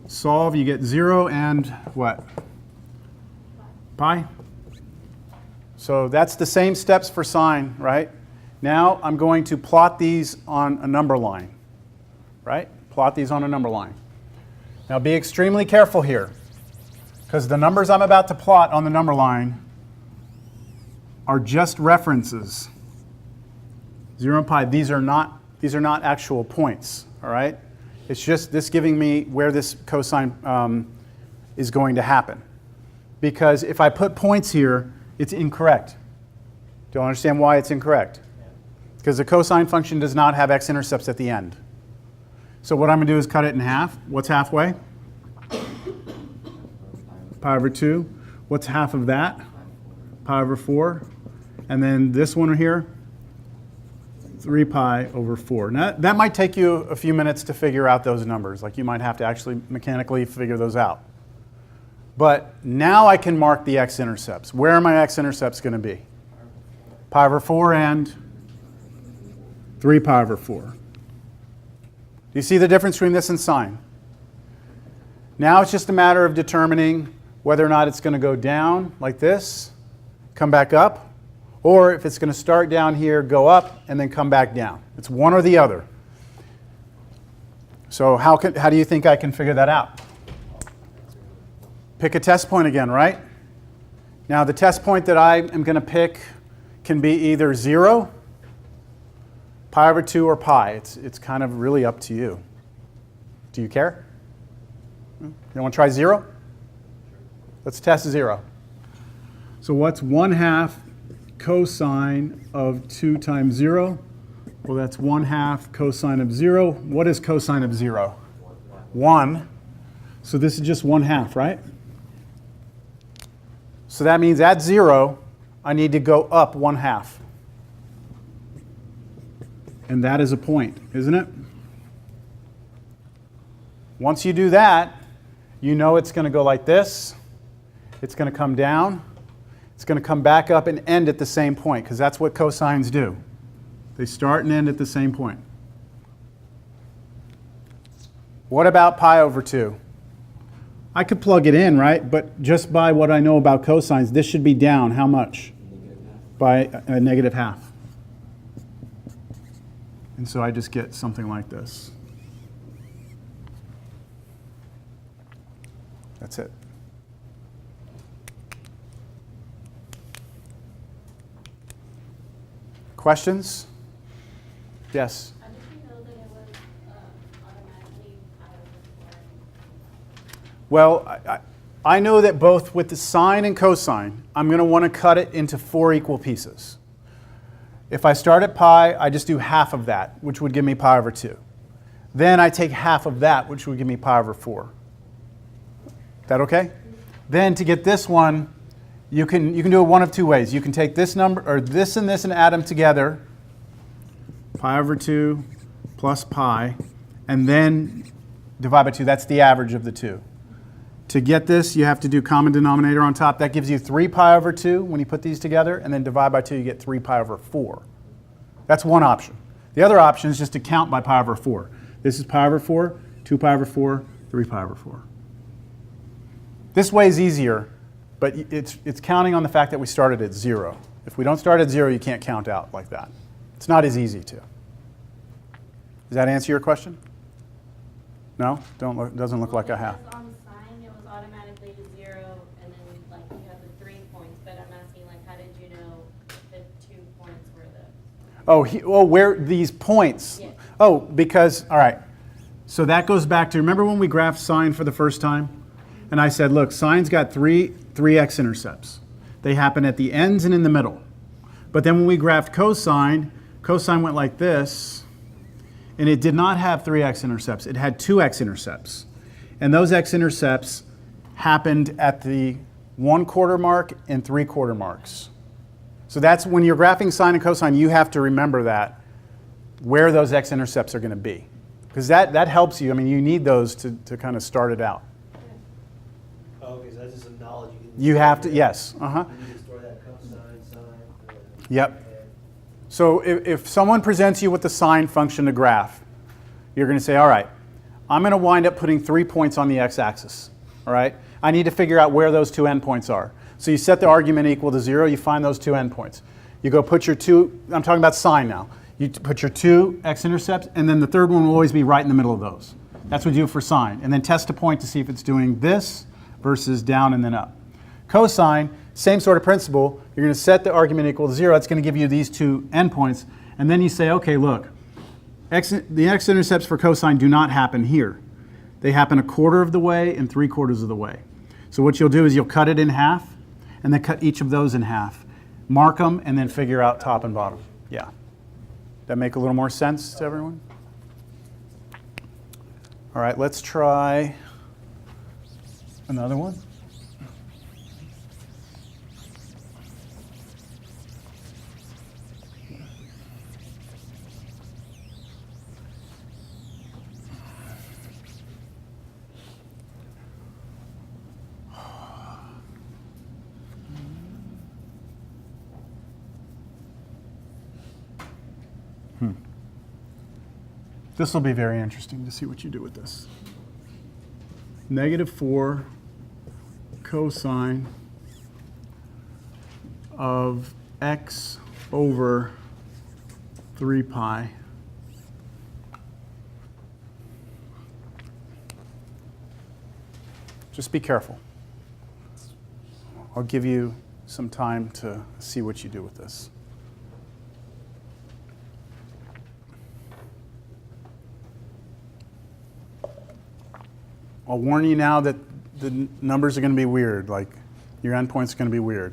solve, you get 0 and what? Pi. So that's the same steps for sine, right? Now I'm going to plot these on a number line, right? Plot these on a number line. Now be extremely careful here, because the numbers I'm about to plot on the number line are just references. 0 and pi, these are not actual points, all right? It's just this giving me where this cosine is going to happen. Because if I put points here, it's incorrect. Do you understand why it's incorrect? Because the cosine function does not have x-intercepts at the end. So what I'm going to do is cut it in half. What's halfway? Pi over 2. What's half of that? Pi over 4. And then this one here, 3 pi over 4. Now, that might take you a few minutes to figure out those numbers. Like you might have to actually mechanically figure those out. But now I can mark the x-intercepts. Where are my x-intercepts going to be? Pi over 4 and 3 pi over 4. Do you see the difference between this and sine? Now it's just a matter of determining whether or not it's going to go down like this, come back up, or if it's going to start down here, go up, and then come back down. It's one or the other. So how do you think I can figure that out? Pick a test point again, right? Now the test point that I am going to pick can be either 0, pi over 2, or pi. It's kind of really up to you. Do you care? You want to try 0? Let's test 0. So what's 1/2 cosine of 2 times 0? Well, that's 1/2 cosine of 0. What is cosine of 0? 1. So this is just 1/2, right? So that means at 0, I need to go up 1/2. And that is a point, isn't it? Once you do that, you know it's going to go like this. It's going to come down. It's going to come back up and end at the same point, because that's what cosines do. They start and end at the same point. What about pi over 2? I could plug it in, right? But just by what I know about cosines, this should be down how much? By a -1/2. And so I just get something like this. That's it. Questions? Yes? How did you know that it was automatically pi over 4? Well, I know that both with the sine and cosine, I'm going to want to cut it into 4 equal pieces. If I start at pi, I just do half of that, which would give me pi over 2. Then I take half of that, which would give me pi over 4. That okay? Then to get this one, you can do it one of 2 ways. You can take this number, or this and add them together, pi over 2 plus pi, and then divide by 2. That's the average of the 2. To get this, you have to do common denominator on top. That gives you 3 pi over 2 when you put these together, and then divide by 2, you get 3 pi over 4. That's one option. The other option is just to count by pi over 4. This is pi over 4, 2 pi over 4, 3 pi over 4. This way is easier, but it's counting on the fact that we started at 0. If we don't start at 0, you can't count out like that. It's not as easy to. Does that answer your question? No? Doesn't look like I have. On sine, it was automatically to 0, and then like you have the 3 points. But I'm asking, like, how did you know the 2 points were the? Where these points? Yeah. Oh, because all right. So that goes back to, remember when we graphed sine for the first time? And I said, look, sine's got three x-intercepts. They happen at the ends and in the middle. But then when we graphed cosine went like this, and it did not have 3 x-intercepts. It had 2 x-intercepts. And those x-intercepts happened at the 1/4 mark and 3/4 marks. So that's when you're graphing sine and cosine, you have to remember that, where those x-intercepts are going to be. Because that helps you. I mean, you need those to kind of start it out. Okay, so that's just some knowledge You have to, yes. You need to store that cosine, sine. Yep. So if someone presents you with the sine function to graph, you're going to say, all right, I'm going to wind up putting 3 points on the x-axis. All right? I need to figure out where those two endpoints are. So you set the argument equal to 0, you find those two endpoints. You go put your two, I'm talking about sine now. You put your two x-intercepts, and then the third one will always be right in the middle of those. That's what you do for sine. And then test a point to see if it's doing this versus down and then up. Cosine, same sort of principle. You're going to set the argument equal to 0. That's going to give you these two endpoints. And then you say, okay, look, the x-intercepts for cosine do not happen here. They happen a quarter of the way and 3/4 of the way. So what you'll do is you'll cut it in half, and then cut each of those in half. Mark them, and then figure out top and bottom. Yeah. That make a little more sense to everyone? All right, let's try another one. This will be very interesting to see what you do with this. -4 cosine of x over 3 pi just be careful. I'll give you some time to see what you do with this. I'll warn you now that the numbers are going to be weird, like your endpoint's going to be weird.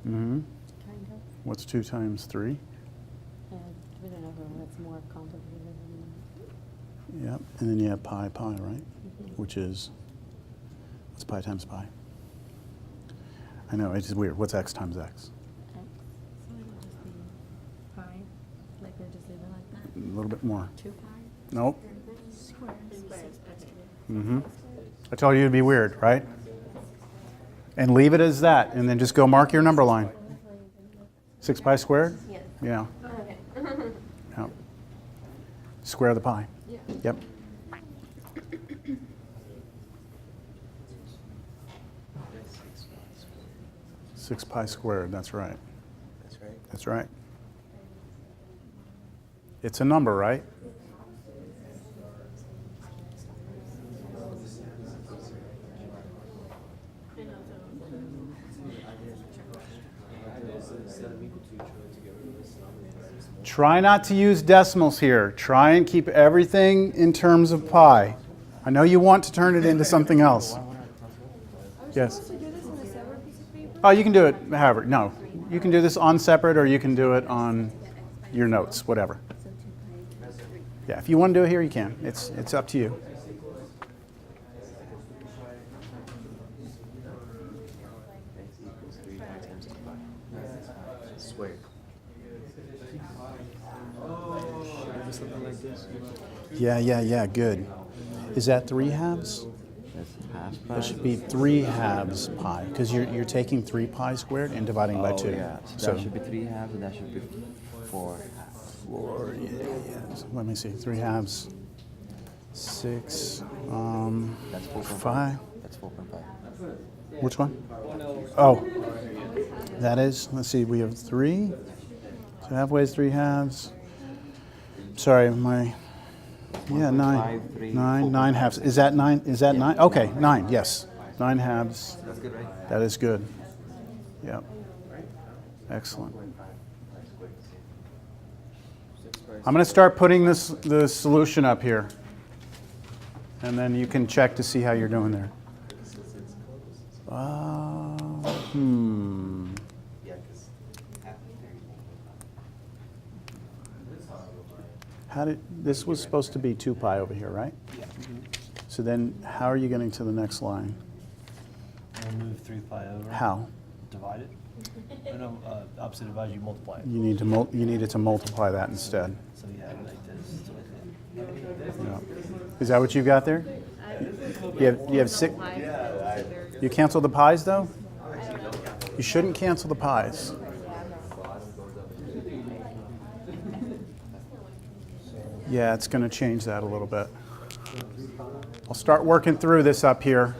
Mm-hmm. Kind of. What's 2 times 3? We don't know what's more complicated than Yep. And then you have pi, right? Which is, what's pi times pi? I know, it's weird. What's x times x? X. So it would just be pi. Like we just leave it like that. A little bit more. 2 pi. Nope. Square. Mm-hmm. I told you it'd be weird, right? And leave it as that, and then just go mark your number line. 6 pi squared? Yes. Yeah. Okay. Yep. Square the pi. Yeah. Yep. Six pi squared, that's right. That's right. That's right. It's a number, right? Try not to use decimals here. Try and keep everything in terms of pi. I know you want to turn it into something else. Yes? To do this on a separate piece of paper? Oh, you can do it however. No. You can do this on separate, or you can do it on your notes, whatever. Yeah, if you want to do it here, you can. It's up to you. Squared. Something like this. Yeah, good. Is that 3 halves? That's half pi. That should be 3 halves pi, because you're taking 3 pi squared and dividing by 2. Yeah. So that should be 3 halves, and that should be 4 halves. 4, yeah. So let me see. 3 halves. 6. That's 4.5. 5. That's 4.5. Which one? Oh, that is. Let's see. We have 3. So halfway is 3 halves. Sorry, my Yeah, 9. 5, 3, 9, 4. 9 halves. Is that 9? Is that 9? Okay, 9, yes. 9 halves. That's good, right? That is good. Yep. Excellent. I'm going to start putting the solution up here. And then you can check to see how you're doing there. How did, this was supposed to be 2 pi over here, right? Yeah. So then how are you getting to the next line? We'll move 3 pi over. How? Divide it. Oh, no, opposite divide, you multiply it. You need to you needed to multiply that instead. So you have like this. Yeah. Is that what you got there? You have 6. You cancel the pi's though? You shouldn't cancel the pi's. Yeah, it's going to change that a little bit. I'll start working through this up here.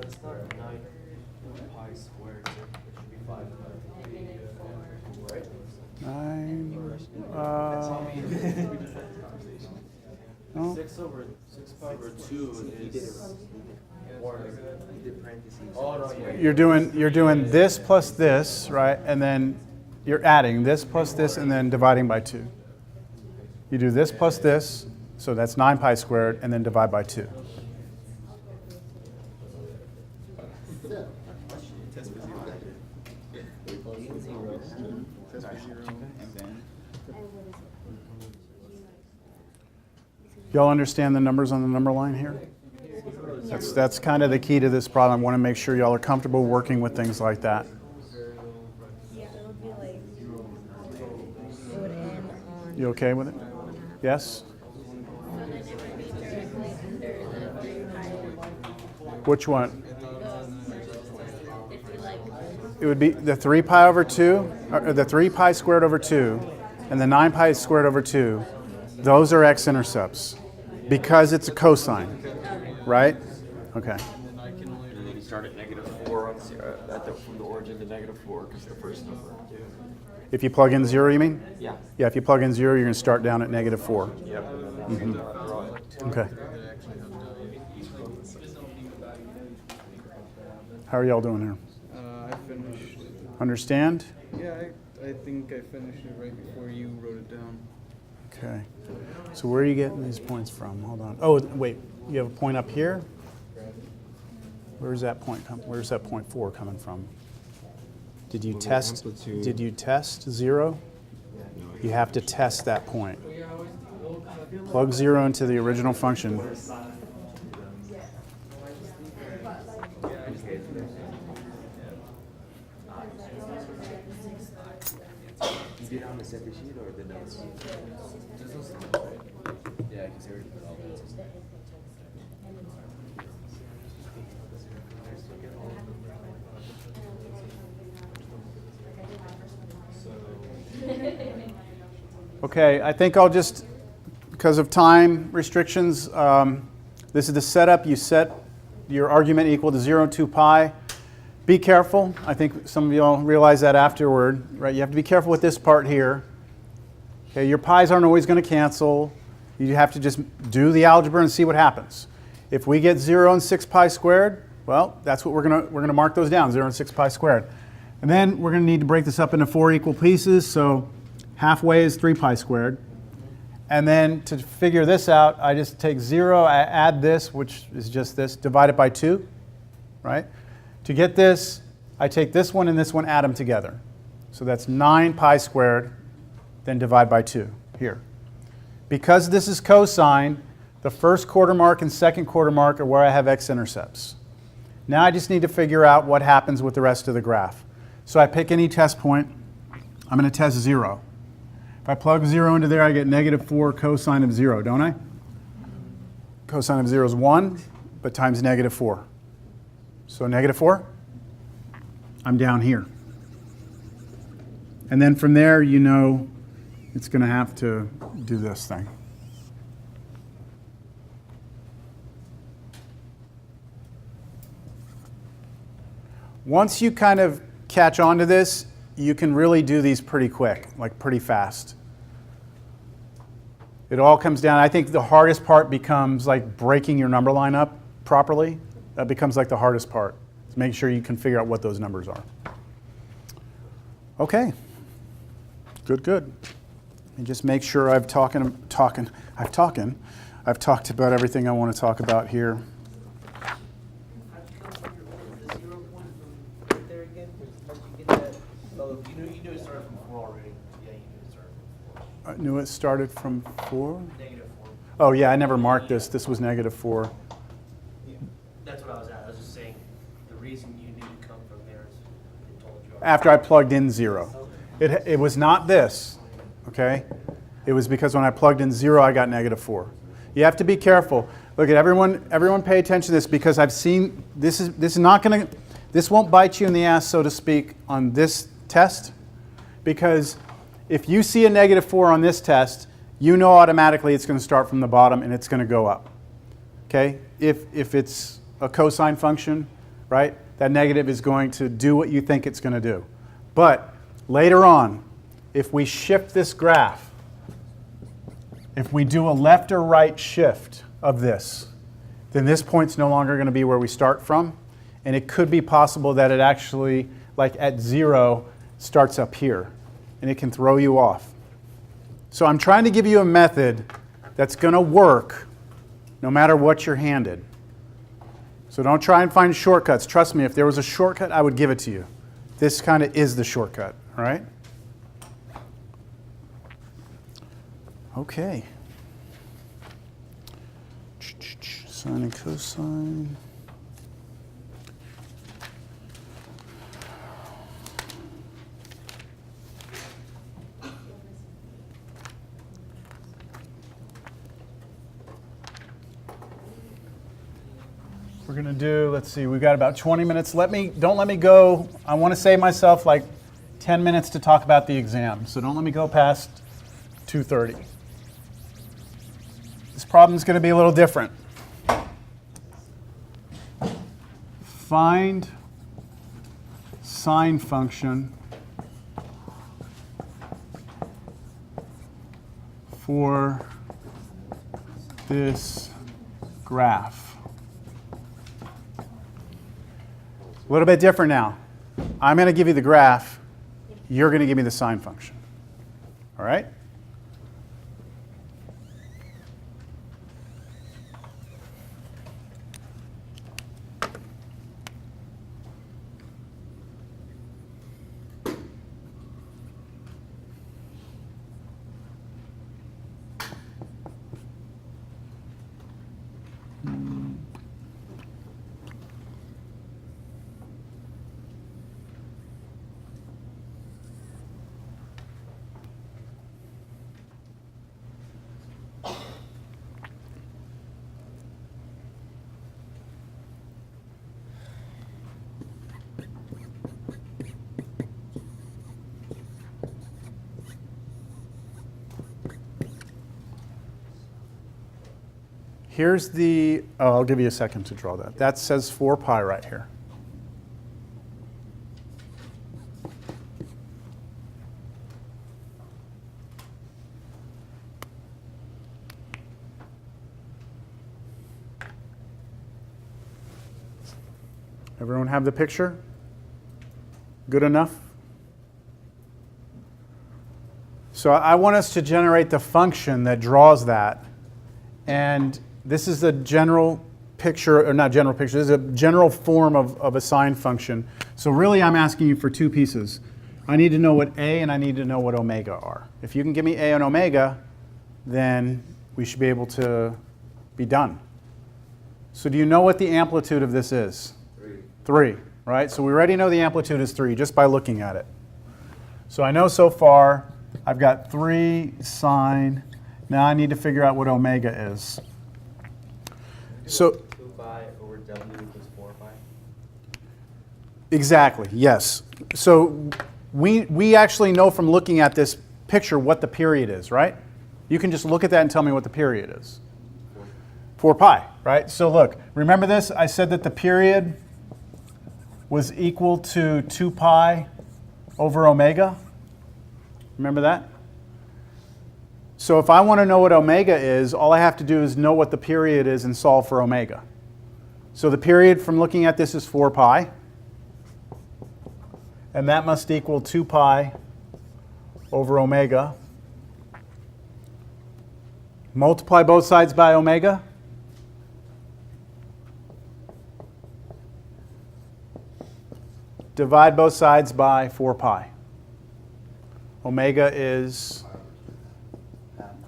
It's not 9 pi squared, it should be 5. Right? 9. No. 6 over 2 is 4. You did parentheses. Oh, no, yeah. You're doing this plus this, right? And then you're adding this plus this and then dividing by 2. You do this plus this, so that's 9 pi squared, and then divide by 2. Y'all understand the numbers on the number line here? That's kind of the key to this problem. I want to make sure y'all are comfortable working with things like that. Yeah, it would be like, it would end on. You okay with it? Yes? Which one? It would be the 3 pi over 2, or the 3 pi squared over 2, and the 9 pi squared over 2. Those are x-intercepts because it's a cosine, right? Okay. And then you start at -4 on from the origin to -4 because the first number. If you plug in 0, you mean? Yeah. Yeah, if you plug in 0, you're going to start down at -4. Yep. Okay. How are y'all doing here? I finished. Understand? Yeah, I think I finished it right before you wrote it down. Okay. So where are you getting these points from? Hold on. Oh, wait. You have a point up here? Where's that point where's that point 4 coming from? Did you test? Did you test 0? You have to test that point. Plug 0 into the original function. You did it on the separate sheet or the notes? Yeah, because they already put all that. Okay, I think I'll just, because of time restrictions, this is the setup. You set your argument equal to 0 and 2 pi. Be careful. I think some of y'all realize that afterward, right? You have to be careful with this part here. Okay, your pi's aren't always going to cancel. You have to just do the algebra and see what happens. If we get 0 and 6 pi squared, well, that's what we're gonna mark those down, 0 and 6 pi squared. And then we're going to need to break this up into 4 equal pieces. So halfway is 3 pi squared. And then to figure this out, I just take 0, I add this, which is just this, divide it by 2, right? To get this, I take this one and this one, add them together. So that's 9 pi squared, then divide by 2 here. Because this is cosine, the first quarter mark and second quarter mark are where I have x-intercepts. Now I just need to figure out what happens with the rest of the graph. So I pick any test point. I'm going to test 0. If I plug 0 into there, I get -4 cosine of 0, don't I? Cosine of 0 is 1, but times -4. So -4, I'm down here. And then from there, you know it's going to have to do this thing. Once you kind of catch on to this, you can really do these pretty quick, like pretty fast. It all comes down, I think the hardest part becomes like breaking your number line up properly. That becomes like the hardest part. So make sure you can figure out what those numbers are. Okay, good. And just make sure I've talked about everything I want to talk about here. How'd you come from the 0 point from right there again? How'd you get that? Oh, you knew it started from 4 already. Yeah, you knew it started from 4. I knew it started from 4. -4. Oh yeah, I never marked this. This was -4. Yeah. That's what I was at. I was just saying the reason you knew to come from there is it told you. After I plugged in 0. It was not this, okay? It was because when I plugged in 0, I got -4. You have to be careful. Look at everyone pay attention to this because I've seen, this is not going to, this won't bite you in the ass, so to speak, on this test. Because if you see a -4 on this test, you know automatically it's going to start from the bottom and it's going to go up. Okay? If it's a cosine function, right, that negative is going to do what you think it's going to do. But later on, if we shift this graph, if we do a left or right shift of this, then this point's no longer going to be where we start from. And it could be possible that it actually, like at 0, starts up here. And it can throw you off. So I'm trying to give you a method that's going to work no matter what you're handed. So don't try and find shortcuts. Trust me, if there was a shortcut, I would give it to you. This kind of is the shortcut, all right? Okay. Sine and cosine. We're going to do, let's see, we've got about 20 minutes. Don't let me go. I want to save myself like 10 minutes to talk about the exam. So don't let me go past 2:30. This problem is going to be a little different. Find sine function for this graph. A little bit different now. I'm going to give you the graph. You're going to give me the sine function. All right? Here's the, oh, I'll give you a second to draw that. That says 4 pi right here. Everyone have the picture? Good enough? So I want us to generate the function that draws that. And this is a general picture, or not general picture, this is a general form of a sine function. So really I'm asking you for two pieces. I need to know what A and I need to know what omega are. If you can give me A and omega, then we should be able to be done. So do you know what the amplitude of this is? 3, right? So we already know the amplitude is 3 just by looking at it. So I know so far I've got 3 sine. Now I need to figure out what omega is. So 2 pi over w equals 4 pi. exactly, yes. So we actually know from looking at this picture what the period is, right? You can just look at that and tell me what the period is. 4 pi, right? So look, remember this? I said that the period was equal to 2 pi over omega. Remember that? So if I want to know what omega is, all I have to do is know what the period is and solve for omega. So the period from looking at this is 4 pi. And that must equal 2 pi over omega. Multiply both sides by omega. Divide both sides by 4 pi. Omega is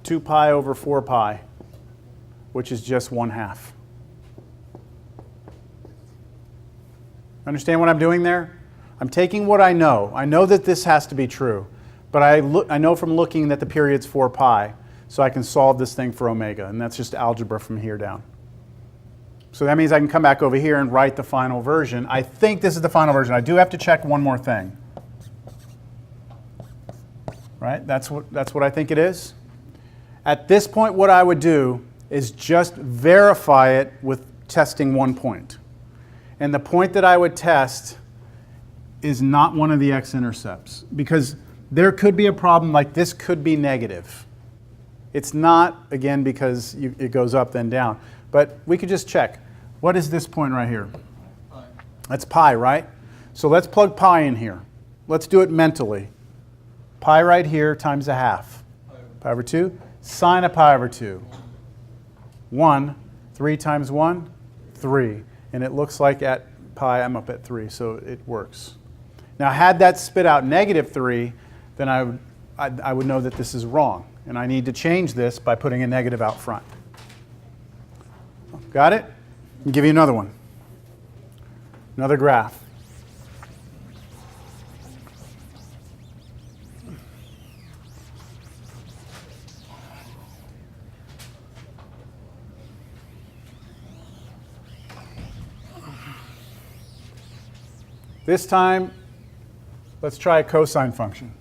2 pi over 4 pi, which is just 1/2. Understand what I'm doing there? I'm taking what I know. I know that this has to be true, but I know from looking that the period's 4 pi, so I can solve this thing for omega, and that's just algebra from here down. So that means I can come back over here and write the final version. I think this is the final version. I do have to check one more thing. Right? That's what I think it is. At this point, what I would do is just verify it with testing one point. And the point that I would test is not one of the x-intercepts, because there could be a problem like this could be negative. It's not, again, because it goes up then down. But we could just check. What is this point right here? Pi. That's pi, right? So let's plug pi in here. Let's do it mentally. Pi right here times 1/2. Pi over 2. Sine of pi over 2. 1. 3 times 1? 3. And it looks like at pi I'm up at 3, so it works. Now had that spit out -3, then I would know that this is wrong. And I need to change this by putting a negative out front. Got it? I'll give you another one. Another graph. This time, let's try a cosine function.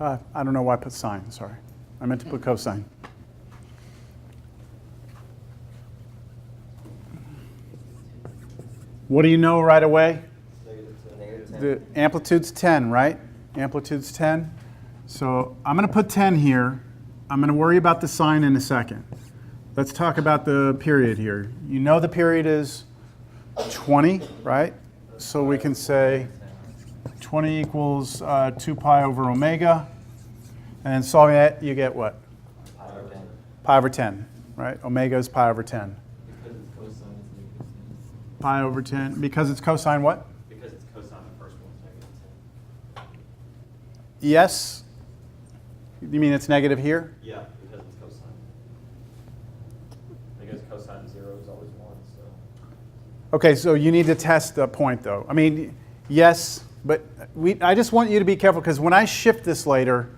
I don't know why I put sine, sorry. I meant to put cosine. What do you know right away? -10 The amplitude's 10, right? Amplitude's 10. So I'm going to put 10 here. I'm going to worry about the sine in a second. Let's talk about the period here. You know the period is 20, right? So we can say 20 equals 2 pi over omega. And then solving that, you get what? Pi over 10, right? Omega is pi over 10. Because it's cosine, it's negative 10. Pi over 10, because it's cosine what? Because it's cosine, the first one's negative 10. Yes. You mean it's negative here? Yeah, because it's cosine. Because cosine 0 is always 1, so. Okay, so you need to test the point though. I mean, yes, but I just want you to be careful because when I shift this later,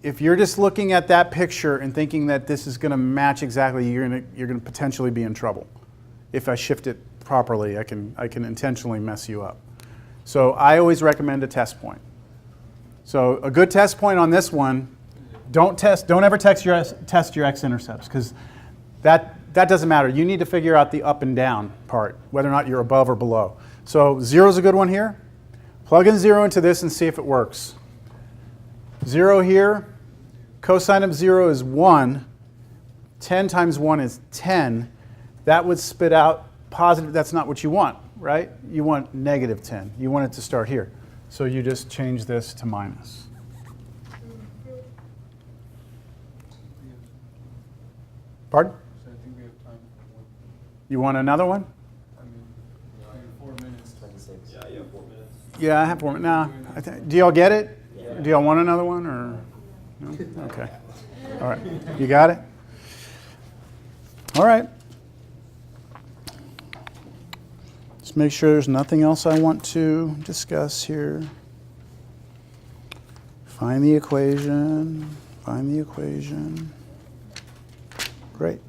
if you're just looking at that picture and thinking that this is going to match exactly, you're going to potentially be in trouble. If I shift it properly, I can intentionally mess you up. So I always recommend a test point. So a good test point on this one, don't ever test your X-intercepts because that doesn't matter. You need to figure out the up and down part, whether or not you're above or below. So 0 is a good one here. Plug in 0 into this and see if it works. 0 here, cosine of 0 is 1. 10 times 1 is 10. That would spit out positive. That's not what you want, right? You want negative 10. You want it to start here. So you just change this to minus. Pardon? So I think we have time for one. You want another one? I mean, 4 minutes. 26. Yeah, you have 4 minutes. Yeah, I have one. Now, do y'all get it? Yeah. Do y'all want another one or no? Okay. All right. You got it? All right. Just make sure there's nothing else I want to discuss here. Find the equation. Find the equation. Great.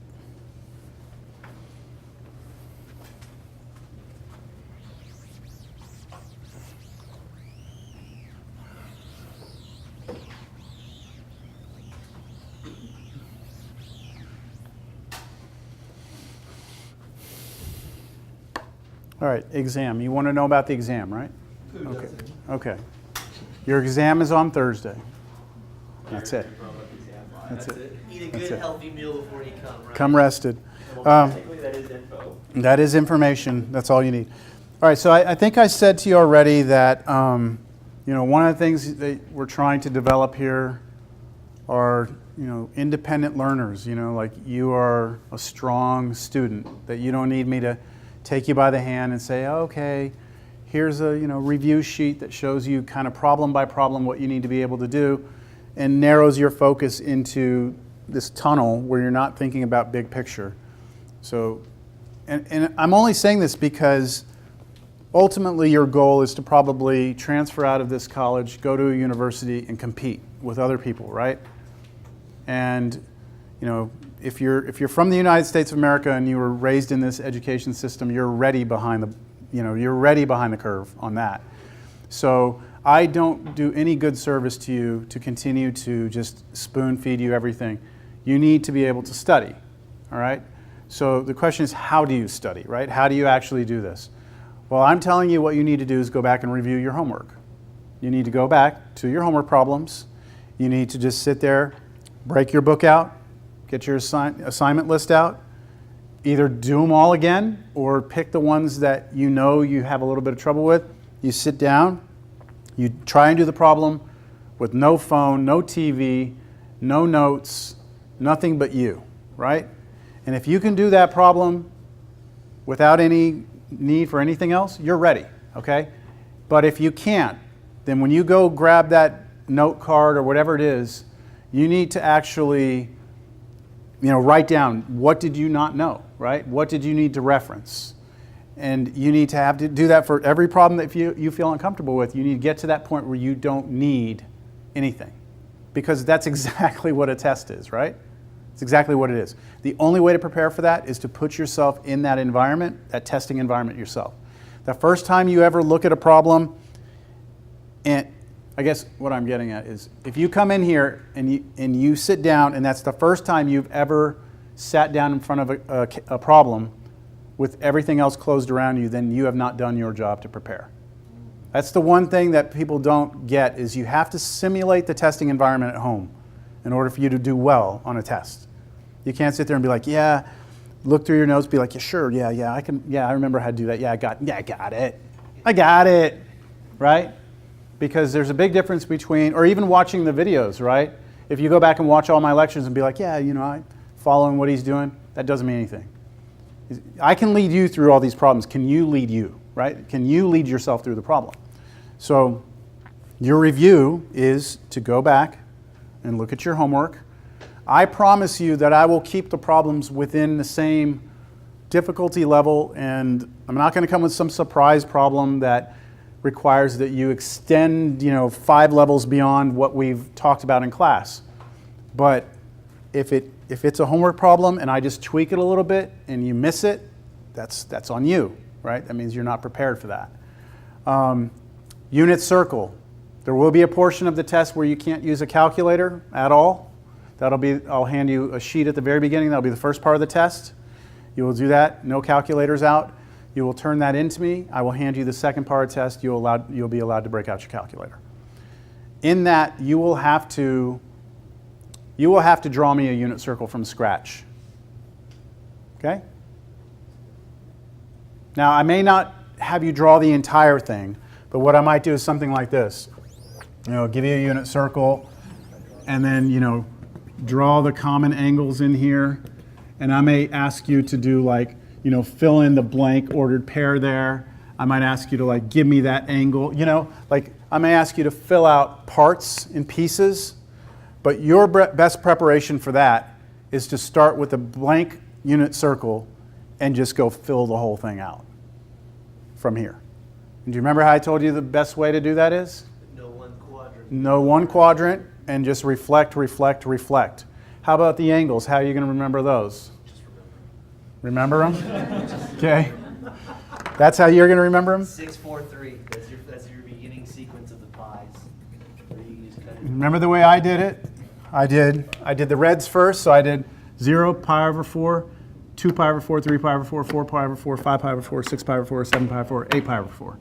All right, exam. You want to know about the exam, right? Okay. Okay. Your exam is on Thursday. That's it. That's it. Eat a That's good, it. healthy meal before you come, right? Come rested. Technically, that is info. That is information. That's all you need. All right. So I think I said to you already that one of the things that we're trying to develop here are independent learners. Like you are a strong student. That you don't need me to take you by the hand and say, okay, here's a review sheet that shows you kind of problem by problem what you need to be able to do, and narrows your focus into this tunnel where you're not thinking about big picture. So, and I'm only saying this because ultimately your goal is to probably transfer out of this college, go to a university, and compete with other people, right? And if you're from the United States of America and you were raised in this education system, you're already behind the curve on that. So I don't do any good service to you to continue to just spoon feed you everything. You need to be able to study, all right? So the question is, how do you study, right? How do you actually do this? Well, I'm telling you what you need to do is go back and review your homework. You need to go back to your homework problems. You need to just sit there, break your book out, get your assignment list out, either do them all again or pick the ones that you have a little bit of trouble with. You sit down, you try and do the problem with no phone, no TV, no notes, nothing but you, right? And if you can do that problem without any need for anything else, you're ready, okay? But if you can't, then when you go grab that note card or whatever it is, you need to actually write down what did you not know, right? What did you need to reference? And you need to have to do that for every problem that you feel uncomfortable with. You need to get to that point where you don't need anything. Because that's exactly what a test is, right? It's exactly what it is. The only way to prepare for that is to put yourself in that environment, that testing environment yourself. The first time you ever look at a problem, and I guess what I'm getting at is if you come in here and you sit down and that's the first time you've ever sat down in front of a problem with everything else closed around you, then you have not done your job to prepare. That's the one thing that people don't get is you have to simulate the testing environment at home in order for you to do well on a test. You can't sit there and be like, yeah, look through your notes, be like, yeah, sure, yeah, I remember how to do that. I got it, right? Because there's a big difference between, or even watching the videos, right? If you go back and watch all my lectures and be like, yeah, I'm following what he's doing, that doesn't mean anything. I can lead you through all these problems. Can you lead you, right? Can you lead yourself through the problem? So your review is to go back and look at your homework. I promise you that I will keep the problems within the same difficulty level, and I'm not going to come with some surprise problem that requires that you extend 5 levels beyond what we've talked about in class. But if it's a homework problem and I just tweak it a little bit and you miss it, that's on you, right? That means you're not prepared for that. Unit circle. There will be a portion of the test where you can't use a calculator at all. I'll hand you a sheet at the very beginning. That'll be the first part of the test. You will do that, no calculators out. You will turn that into me. I will hand you the second part of the test. You'll be allowed to break out your calculator. In that, you will have to draw me a unit circle from scratch. Okay? Now, I may not have you draw the entire thing, but what I might do is something like this. Give you a unit circle, and then, draw the common angles in here. And I may ask you to do fill in the blank ordered pair there. I might ask you to give me that angle. I may ask you to fill out parts and pieces, but your best preparation for that is to start with a blank unit circle and just go fill the whole thing out from here. And do you remember how I told you the best way to do that is? No one quadrant. No one quadrant, and just reflect, reflect, reflect. How about the angles? How are you going to remember those? Just Remember them? Okay. That's how you're going to remember them? 6, 4, 3. That's your beginning sequence of the pies. Where you can just cut it. Remember the way I did it? I did the reds first, so I did 0 pi over 4, 2 pi over 4, 3 pi over 4, 4 pi over 4, 5 pi over 4, 6 pi over 4, 7 pi over 4, 8 pi over 4.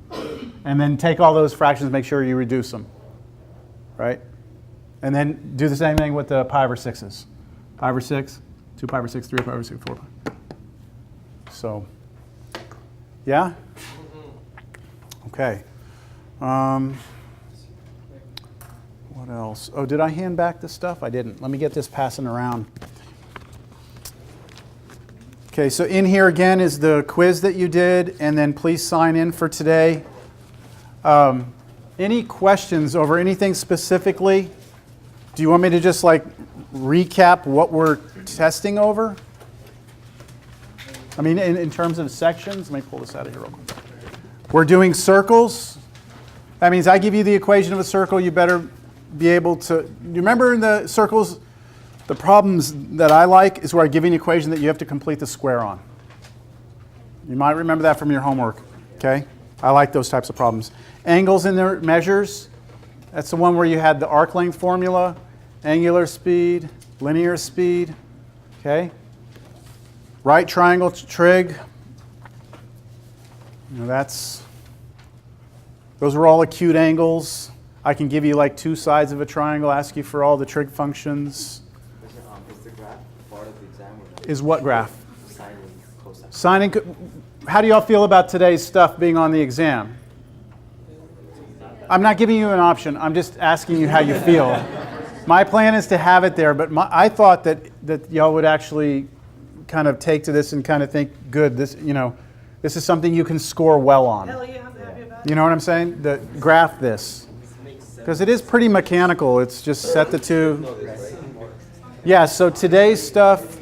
And then take all those fractions, make sure you reduce them, right? And then do the same thing with the pi over 6s. Pi over 6, 2 pi over 6, 3 pi over 6, 4 pi. So, yeah? Okay. What else? Oh, did I hand back the stuff? I didn't. Let me get this passing around. Okay, so in here again is the quiz that you did, and then please sign in for today. Any questions over anything specifically? Do you want me to just recap what we're testing over? I mean, in terms of sections, let me pull this out of here real quick. We're doing circles. That means I give you the equation of a circle, you better be able to, you remember in the circles, the problems that I like is where I give you an equation that you have to complete the square on. You might remember that from your homework, okay? I like those types of problems. Angles and their measures, that's the one where you had the arc length formula, angular speed, linear speed, okay? Right triangle trig, those are all acute angles. I can give you 2 sides of a triangle, ask you for all the trig functions. Is the graph part of the exam or not? Is what graph? Sine and cosine. Sine and how do y'all feel about today's stuff being on the exam? I'm not giving you an option. I'm just asking you how you feel. My plan is to have it there, but I thought that y'all would actually kind of take to this and kind of think, good, this is something you can score well on. Hell yeah, I'm happy about it. You know what I'm saying? Graph this. Because it is pretty mechanical. It's just set the two. Yeah, so today's stuff,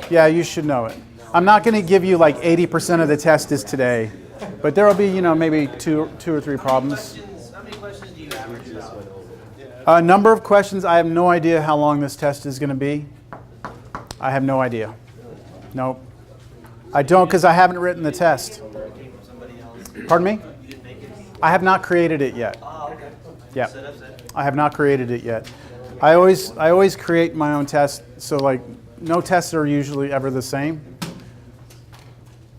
yeah, you should know it. I'm not going to give you 80% of the test is today, but there will be, maybe two or three problems. How many questions do you average about? A number of questions. I have no idea how long this test is going to be. I have no idea. Nope. I don't because I haven't written the test. Came from somebody else. Pardon me? You didn't make it? I have not created it yet. Oh, okay. Yeah. So that's it. I have not created it yet. I always create my own test, so no tests are usually ever the same.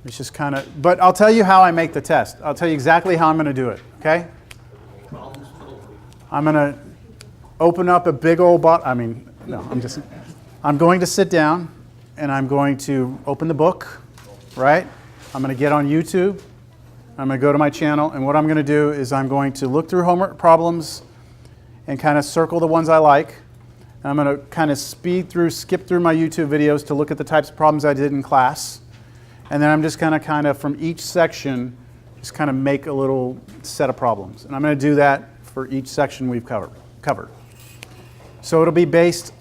It's just kind of, but I'll tell you how I make the test. I'll tell you exactly how I'm going to do it, Okay? I'm going to open up a big old I'm going to sit down and I'm going to open the book, right? I'm going to get on YouTube. I'm going to go to my channel, and what I'm going to do is I'm going to look through homework problems and kind of circle the ones I like. And I'm going to kind of skip through my YouTube videos to look at the types of problems I did in class. And then I'm just going to kind of, from each section, just kind of make a little set of problems. And I'm going to do that for each section we've covered. So it'll be based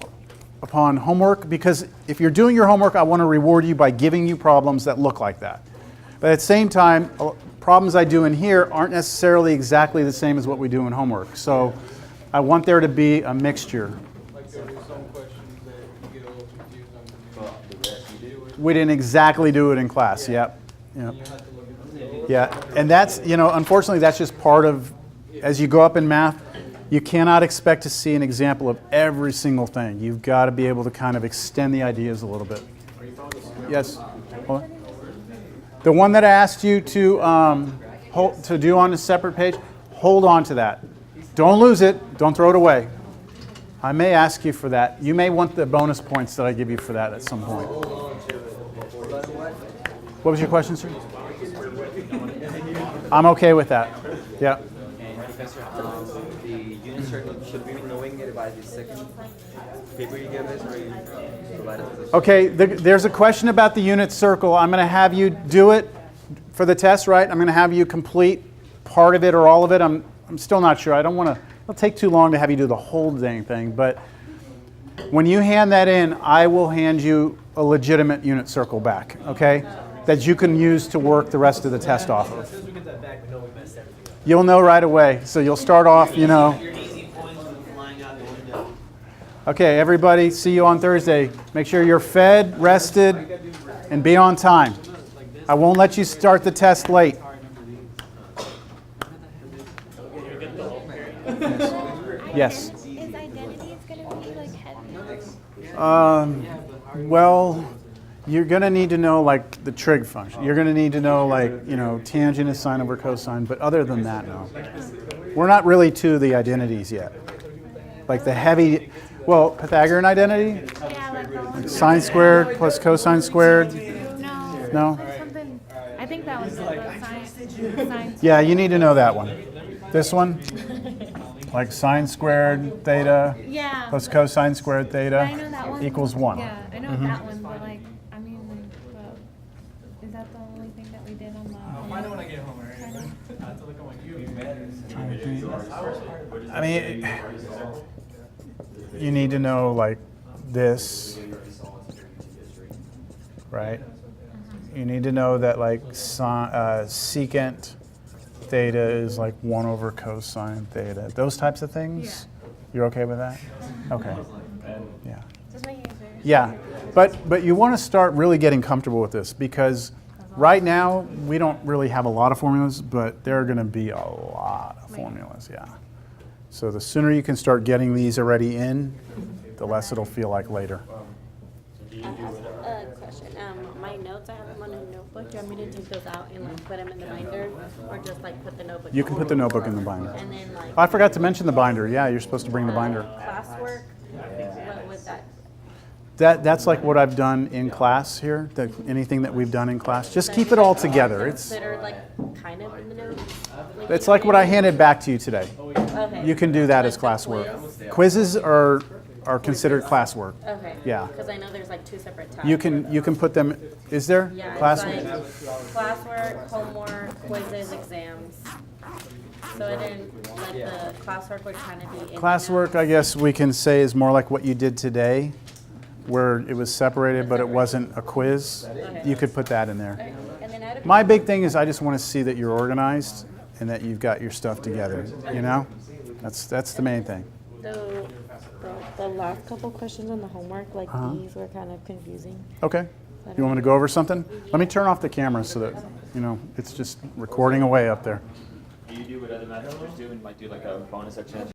upon homework, because if you're doing your homework, I want to reward you by giving you problems that look like that. But at the same time, problems I do in here aren't necessarily exactly the same as what we do in homework. So I want there to be a mixture. Like there were some questions that you get a little confused on. We didn't exactly do it in class. Yep. Yep. You have to look at the Yeah, and that's, unfortunately, that's just part of, as you go up in math, you cannot expect to see an example of every single thing. You've got to be able to kind of extend the ideas a little bit. Yes? Hold on. The one that I asked you to do on a separate page, hold on to that. Don't lose it. Don't throw it away. I may ask you for that. You may want the bonus points that I give you for that at some point. What was your question, sir? I'm okay with that. Yeah. Professor, the unit circle, should we be knowing it by the second paper you give us, or you provide it to us? Okay, there's a question about the unit circle. I'm going to have you do it for the test, right? I'm going to have you complete part of it or all of it. I'm still not sure. I don't want to, it'll take too long to have you do the whole dang thing, but when you hand that in, I will hand you a legitimate unit circle back, okay? That you can use to work the rest of the test off of. As soon as we get that back, we know we messed everything up. You'll know right away. So you'll start off, Your easy points will be flying out the window. Okay, everybody, see you on Thursday. Make sure you're fed, rested, and be on time. I won't let you start the test late. Yes. Is identities going to be like heavy? Well, you're going to need to know like the trig function. You're going to need to know like, tangent is sine over cosine, but other than that, no. We're not really to the identities yet. Like the heavy, well, Pythagorean identity? Yeah, like the one. Sine squared plus cosine squared? No. No? There's something. I think that was the science. Yeah, you need to know that one. This one? Like sine squared theta Yeah. plus cosine squared theta I know that one. equals 1. Yeah, I know that one, but like, I mean, like, is that the only thing that we did on the? I'll find it when I get home, alright? I have to look at my I mean, you need to know like this, right? You need to know that like secant theta is like 1 over cosine theta. Those types of things? You're okay with that? Okay. Yeah. Just making sure. Yeah, but you want to start really getting comfortable with this, because right now we don't really have a lot of formulas, but there are going to be a lot of formulas, yeah. So the sooner you can start getting these already in, the less it'll feel like later. Question. My notes, I have them on a notebook. Do you want me to take those out and like put them in the binder, or just like put the notebook? You can put the notebook in the binder. And then like I forgot to mention the binder. Yeah, you're supposed to bring the binder. classwork. What was that? That's like what I've done in class here. Anything that we've done in class, just keep it all together. Considered like kind of in the notes. It's like what I handed back to you today. Okay. You can do that as classwork. Quizzes are considered classwork. Okay. Yeah. Because I know there's like 2 separate tabs. You can put them. Is there Yeah. classwork? It's like classwork, homework, quizzes, exams. So I didn't like the classwork would kind of be. In the Classwork, I notes. guess we can say, is more like what you did today, where it was separated, but it wasn't a quiz. You could put that in there. And then I had a My big thing is I just want to see that you're organized and that you've got your stuff together. That's the main thing. So the last couple questions on the homework, like these were kind of confusing. Okay. You want me to go over something? Let me turn off the camera so that it's just recording away up there. Do you do what other math teachers do and might do like a bonus section?